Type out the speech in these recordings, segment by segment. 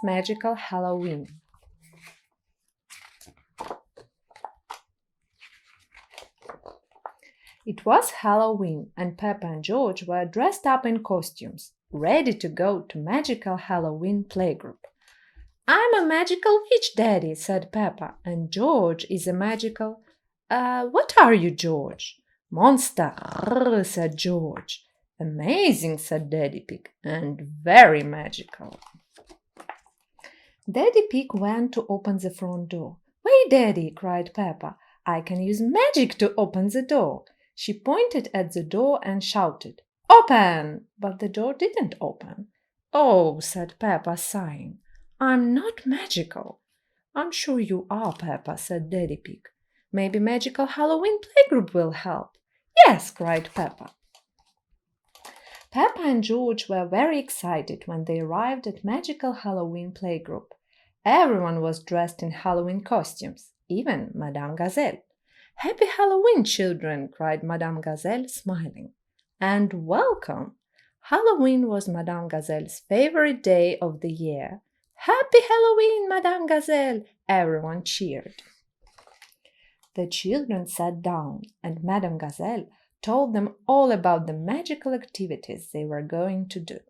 magical Halloween. It was Halloween, and Peppa and George were dressed up in costumes, ready to go to magical Halloween playgroup. "I'm a magical witch, Daddy," said Peppa, "and George is a magical—" what are you, George?" "Monster," said George. "Amazing," said Daddy Pig, "and very magical." Daddy Pig went to open the front door. "Wait, Daddy!" cried Peppa. "I can use magic to open the door." She pointed at the door and shouted, "Open!" But the door didn't open. "Oh," said Peppa, sighing, "I'm not magical." "I'm sure you are, Peppa," said Daddy Pig. "Maybe magical Halloween playgroup will help." "Yes!" cried Peppa. Peppa and George were very excited when they arrived at magical Halloween playgroup. Everyone was dressed in Halloween costumes, even Madame Gazelle. "Happy Halloween, children!" cried Madame Gazelle, smiling. "And welcome!" Halloween was Madame Gazelle's favorite day of the year. "Happy Halloween, Madame Gazelle!" Everyone cheered. The children sat down, and Madame Gazelle told them all about the magical activities they were going to do.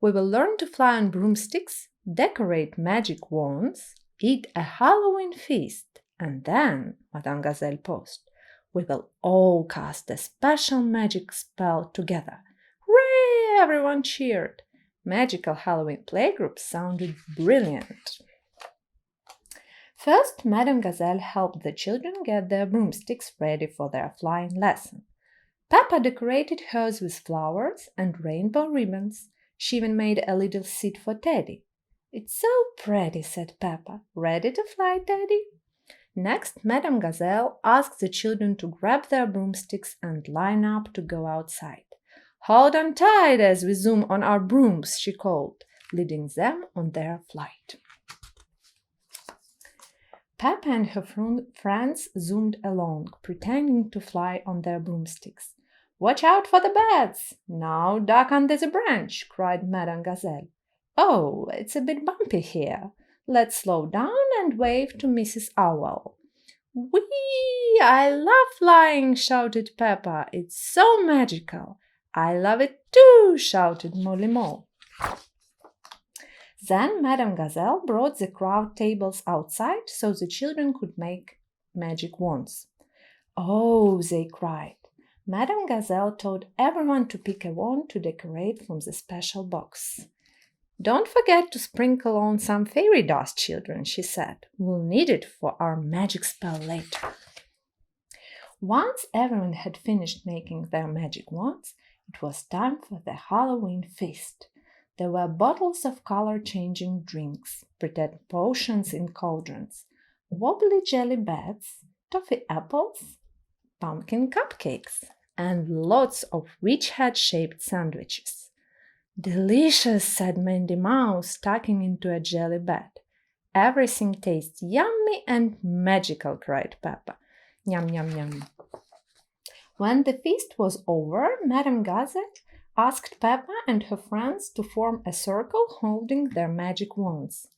"We will learn to fly on broomsticks, decorate magic wands, eat a Halloween feast, and then," Madame Gazelle paused, "we will all cast a special magic spell together." Hooray! Everyone cheered. Magical Halloween playgroup sounded brilliant. First, Madame Gazelle helped the children get their broomsticks ready for their flying lesson. Peppa decorated hers with flowers and rainbow ribbons. She even made a little seat for Teddy. "It's so pretty," said Peppa. "Ready to fly, Teddy?" Next, Madame Gazelle asked the children to grab their broomsticks and line up to go outside. "Hold on tight as we zoom on our brooms," she called, leading them on their flight. Peppa and her friends zoomed along, pretending to fly on their broomsticks. "Watch out for the bats! Now duck under the branch!" cried Madame Gazelle. "Oh, it's a bit bumpy here. Let's slow down and wave to Mrs. Owl." "Whee! I love flying!" shouted Peppa. "It's so magical." "I love it too!" shouted Molly Mole. Then Madame Gazelle brought the crowd tables outside so the children could make magic wands. "Oh!" they cried. Madame Gazelle told everyone to pick a wand to decorate from the special box. "Don't forget to sprinkle on some fairy dust, children," she said. "We'll need it for our magic spell later." Once everyone had finished making their magic wands, it was time for the Halloween feast. There were bottles of color-changing drinks, pretend potions in cauldrons, wobbly jelly bats, toffee apples, pumpkin cupcakes, and lots of witch hat-shaped sandwiches. "Delicious," said Mandy Mouse, tucking into a jelly bat. "Everything tastes yummy and magical," cried Peppa. "Yum, yum, yum." When the feast was over, Madame Gazelle asked Peppa and her friends to form a circle holding their magic wands.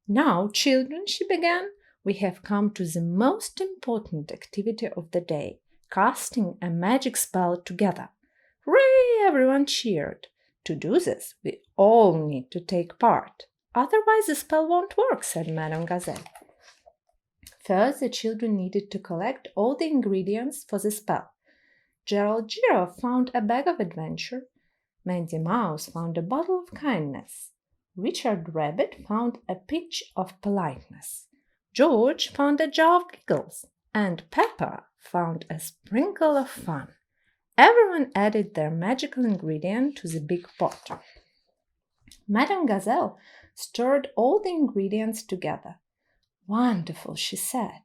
"Now, children," she began, "we have come to the most important activity of the day, casting a magic spell together." Hooray! Everyone cheered. "To do this, we all need to take part. Otherwise the spell won't work," said Madame Gazelle. First, the children needed to collect all the ingredients for the spell. Gerald Giraffe found a bag of adventure. Mandy Mouse found a bottle of kindness. Richard Rabbit found a pinch of politeness. George found a jar of giggles. And Peppa found a sprinkle of fun. Everyone added their magical ingredient to the big pot. Madame Gazelle stirred all the ingredients together. "Wonderful," she said.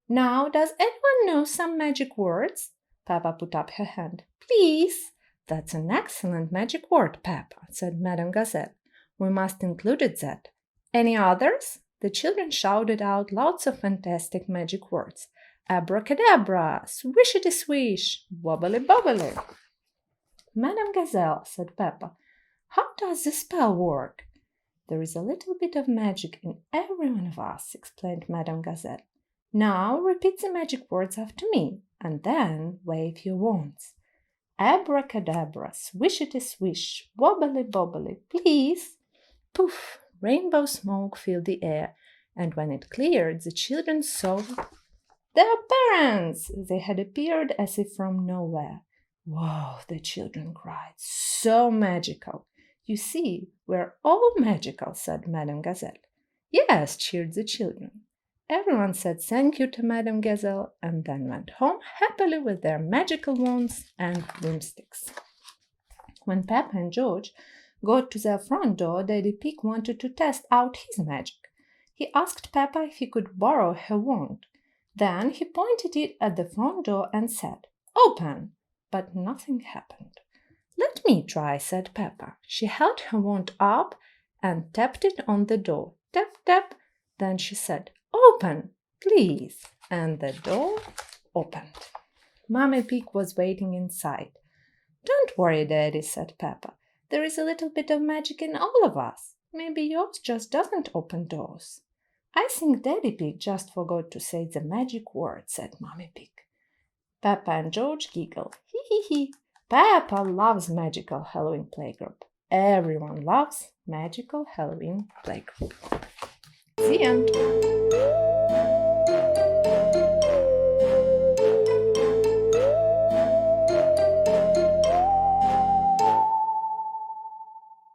"Now, does anyone know some magic words?" Peppa put up her hand. "Please." "That's an excellent magic word, Peppa," said Madame Gazelle. "We must include it that. Any others?" The children shouted out lots of fantastic magic words. "Abracadabra, swishity-swish, wobbly-bobbly." "Madame Gazelle," said Peppa, "how does the spell work?" There is a little bit of magic in every one of us, explained Madame Gazelle. Now repeat the magic words after me, and then wave your wands. Abracadabra, swishity swish, wobbly bobbly, please. Poof! Rainbow smoke filled the air, and when it cleared, the children saw their parents. They had appeared as if from nowhere. Wow, the children cried. So magical. You see, we're all magical, said Madame Gazelle. Yes, cheered the children. Everyone said thank you to Madame Gazelle and then went home happily with their magical wands and broomsticks. When Peppa and George got to their front door, Daddy Pig wanted to test out his magic. He asked Peppa if he could borrow her wand. Then he pointed it at the front door and said, "Open!" But nothing happened. "Let me try," said Peppa. She held her wand up and tapped it on the door. Tap, tap. Then she said, "Open, please." And the door opened. Mummy Pig was waiting inside. "Don't worry, Daddy," said Peppa. "There is a little bit of magic in all of us. Maybe yours just doesn't open doors." "I think Daddy Pig just forgot to say the magic word," said Mummy Pig. Peppa and George giggled. Hee hee hee. Peppa loves magical Halloween playgroup. Everyone loves magical Halloween playgroup. The end.